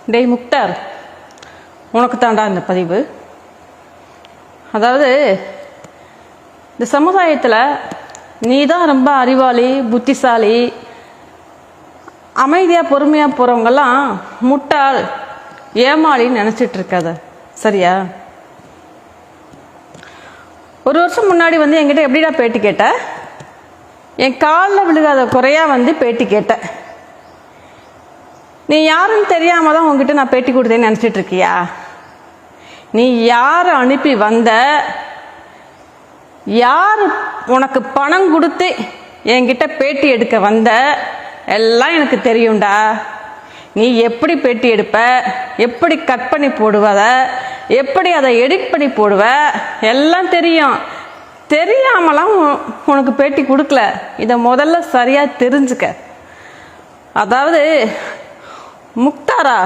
டேய் முக்தார், உனக்கு தாண்டா இந்த பதிவு. அதாவது இந்த சமுதாயத்தில் நீ தான் ரொம்ப அறிவாளி, புத்திசாலி, அமைதியாக பொறுமையாக போகிறவங்கெல்லாம் முட்டாள், ஏமாளின்னு நினச்சிட்டு இருக்காத, சரியா? ஒரு வருஷம் முன்னாடி என்கிட்ட எப்படிடா பேட்டி கேட்ட? என் காலில் விழுகாத குறையா பேட்டி கேட்ட. நீ யாருன்னு தெரியாம தான் உங்ககிட்ட நான் பேட்டி கொடுத்தேன்னு நினச்சிட்டு இருக்கியா? நீ யாரை அனுப்பி வந்த, யார் உனக்கு பணம் கொடுத்து என்கிட்ட பேட்டி எடுக்க வந்த, எல்லாம் எனக்கு தெரியும்டா. நீ எப்படி பேட்டி எடுப்ப, எப்படி கட் பண்ணி போடுவத, எப்படி அதை எடிட் பண்ணி போடுவ, எல்லாம் தெரியும். தெரியாமலாம் உனக்கு பேட்டி கொடுக்கல. இதை முதல்ல சரியா தெரிஞ்சுக்க. அதாவது முக்தாரா,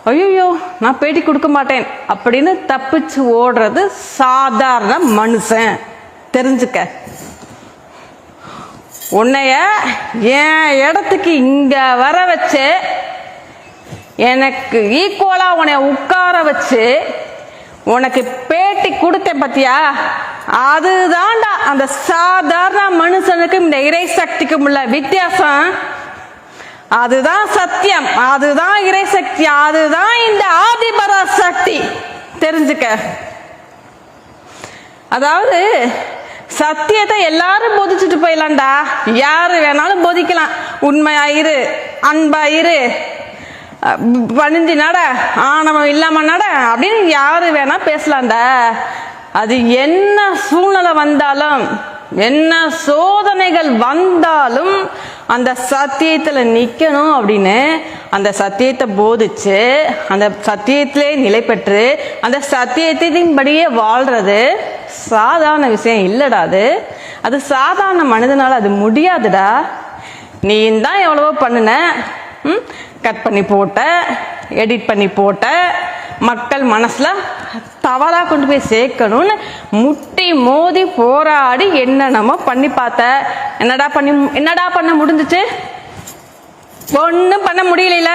ஐயோ நான் பேட்டி கொடுக்க மாட்டேன் அப்படின்னு தப்பிச்சு ஓடுறது சாதாரண மனுஷன், தெரிஞ்சுக்க. உன்னைய என் இடத்துக்கு இங்க வர வச்சு, எனக்கு ஈக்குவலா உன்னை உட்கார வச்சு உனக்கு பேட்டி கொடுத்தேன் பத்தியா, அதுதான்டா அந்த சாதாரண மனுஷனுக்கும் இந்த இறை சக்திக்கும் உள்ள வித்தியாசம். அதுதான் சத்தியம், அதுதான் இறை சக்தி, அதுதான் இந்த ஆதிபரா சக்தி, தெரிஞ்சுக்க. அதாவது சத்தியத்தை எல்லாரும் போதிச்சுட்டு போயிடலாம்டா. யாரு வேணாலும் போதிக்கலாம். உண்மையாயிரு, அன்பாயிரு, பணிஞ்சு நட, ஆணவம் இல்லாம நட அப்படின்னு யாரு வேணா பேசலாம்டா. அது என்ன சூழ்நிலை வந்தாலும், என்ன சோதனைகள் வந்தாலும் அந்த சத்தியத்துல நிக்கணும் அப்படின்னு அந்த சத்தியத்தை போதிச்சு, அந்த சத்தியத்திலே நிலை பெற்று அந்த சத்தியத்தின்படியே வாழ்றது சாதாரண விஷயம் இல்லடா. அது சாதாரண மனிதனால அது முடியாதுடா. நீ தான் எவ்வளவோ பண்ணுன, கட் பண்ணி போட்ட, எடிட் பண்ணி போட்ட, மக்கள் மனசுல தவறா கொண்டு போய் சேர்க்கணும்னு முட்டி மோதி போராடி என்னென்னமோ பண்ணி பார்த்த. என்னடா பண்ண முடிஞ்சிச்சு? ஒன்னும் பண்ண முடியல.